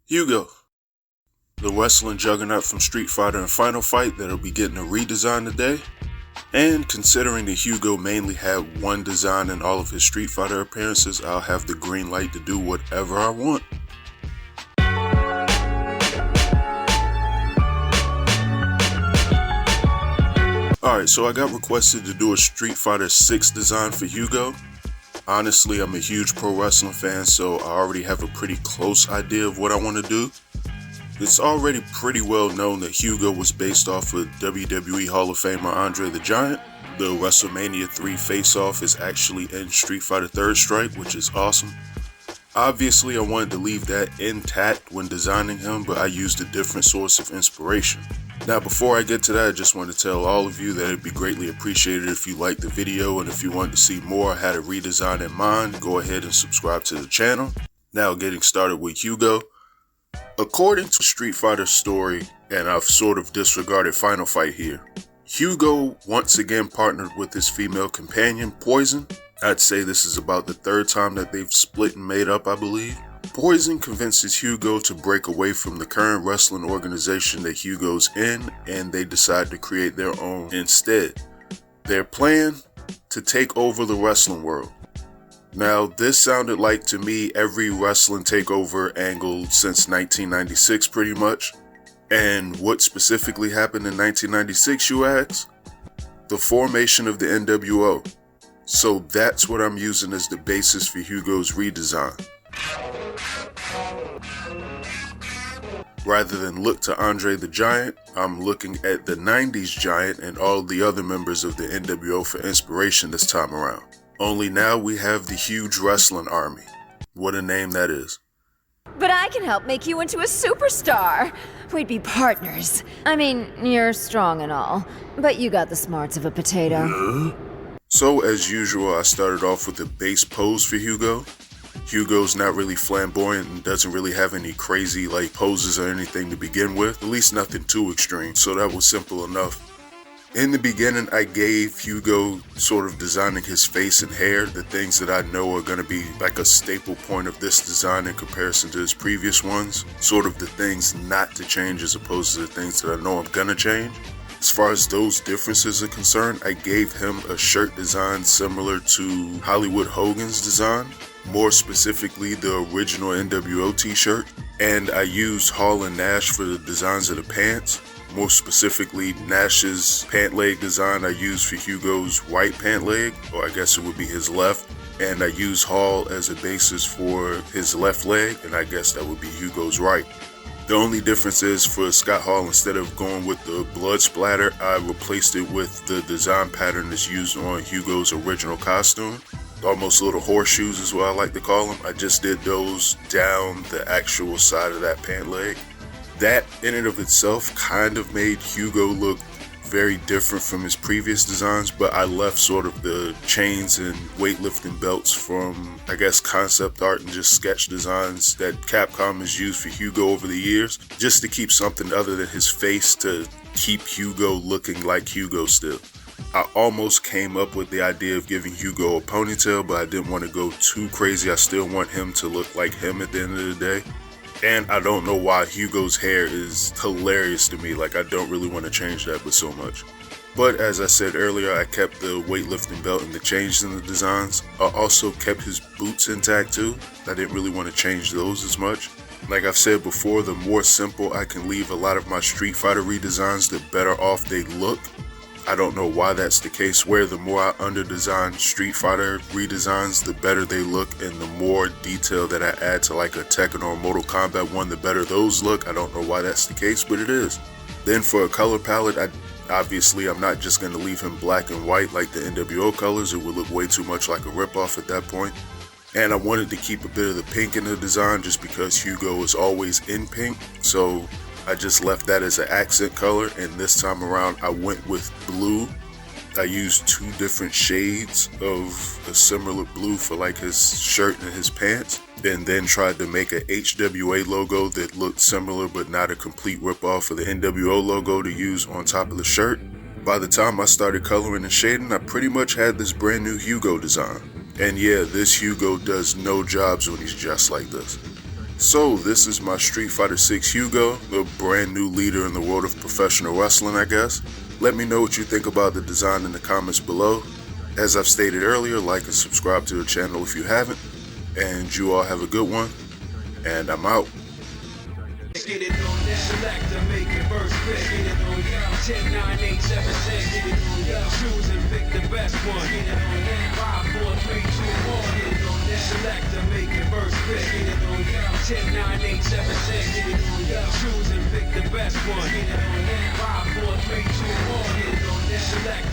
Hugo, the wrestling juggernaut from Street Fighter and Final Fight that'll be getting a redesign today. And considering that Hugo mainly had one design in all of his Street Fighter appearances, I'll have the green light to do whatever I want. Alright, so I got requested to do a Street Fighter 6 design for Hugo. Honestly, I'm a huge pro wrestling fan, so I already have a pretty close idea of what I want to do. It's already pretty well known that Hugo was based off of WWE Hall of Famer Andre the Giant. The WrestleMania 3 face-off is actually in Street Fighter 3rd Strike, which is awesome. Obviously, I wanted to leave that intact when designing him, but I used a different source of inspiration. Now, before I get to that, I just want to tell all of you that it'd be greatly appreciated if you liked the video, and if you want to see more, I had a redesign in mind, go ahead and subscribe to the channel. Now, getting started with Hugo. According to Street Fighter's story, and I've sort of disregarded Final Fight here, Hugo once again partnered with his female companion, Poison. I'd say this is about the third time that they've split and made up, I believe. Poison convinces Hugo to break away from the current wrestling organization that Hugo's in, and they decide to create their own instead. Their plan? To take over the wrestling world. Now, this sounded like to me every wrestling takeover angle since 1996 pretty much. And what specifically happened in 1996, you ask? The formation of the NWO. So that's what I'm using as the basis for Hugo's redesign. Rather than look to Andre the Giant, I'm looking at the 90s Giant and all the other members of the NWO for inspiration this time around. Only now we have the huge wrestling army. What a name that is. But I can help make you into a superstar. We'd be partners. I mean, you're strong and all, but you got the smarts of a potato. So as usual, I started off with a base pose for Hugo. Hugo's not really flamboyant and doesn't really have any crazy poses or anything to begin with, at least nothing too extreme, so that was simple enough. In the beginning, I gave Hugo sort of designing his face and hair, the things that I know are going to be like a staple point of this design in comparison to his previous ones, sort of the things not to change as opposed to the things that I know I'm going to change. As far as those differences are concerned, I gave him a shirt design similar to Hollywood Hogan's design, more specifically the original NWO t-shirt, and I used Hall and Nash for the designs of the pants. More specifically, Nash's pant leg design I used for Hugo's right pant leg, or I guess it would be his left, and I used Hall as a basis for his left leg, and I guess that would be Hugo's right. The only difference is for Scott Hall, instead of going with the blood splatter, I replaced it with the design pattern that's used on Hugo's original costume. Almost little horseshoes is what I like to call them. I just did those down the actual side of that pant leg. That in and of itself kind of made Hugo look very different from his previous designs, but I left sort of the chains and weightlifting belts from, I guess, concept art and just sketch designs that Capcom has used for Hugo over the years, just to keep something other than his face to keep Hugo looking like Hugo still. I almost came up with the idea of giving Hugo a ponytail, but I didn't want to go too crazy. I still want him to look like him at the end of the day. And I don't know why Hugo's hair is hilarious to me. I don't really want to change that but so much. But as I said earlier, I kept the weightlifting belt and the changes in the designs. I also kept his boots intact too. I didn't really want to change those as much. Like I've said before, the more simple I can leave a lot of my Street Fighter redesigns, the better off they look. I don't know why that's the case, where the more I under-design Street Fighter redesigns, the better they look, and the more detail that I add to a Tekken or Mortal Kombat one, the better those look. I don't know why that's the case, but it is. Then for a color palette, obviously I'm not just going to leave him black and white like the NWO colors. It would look way too much like a ripoff at that point. And I wanted to keep a bit of the pink in the design just because Hugo is always in pink, so I just left that as an accent color, and this time around I went with blue. I used two different shades of a similar blue for his shirt and his pants, and then tried to make a HWA logo that looked similar but not a complete ripoff of the NWO logo to use on top of the shirt. By the time I started coloring and shading, I pretty much had this brand new Hugo design. And yeah, this Hugo does no jobs when he's just like this. So this is my Street Fighter 6 Hugo, the brand new leader in the world of professional wrestling, I guess. Let me know what you think about the design in the comments below. As I've stated earlier, like and subscribe to the channel if you haven't. And you all have a good one, and I'm out. Get it on that. Select to make it first pick. Get it on that. 10, 9, 8, 7, 6. Get it on that. Choose and pick the best one. Get it on that. 5, 4, 3, 2, 1. Get it on that. Select to make it first pick. Get it on that. 10, 9, 8, 7, 6. Get it on that. Choose and pick the best one. Get it on that. 5, 4, 3, 2, 1. Get it on that. Select.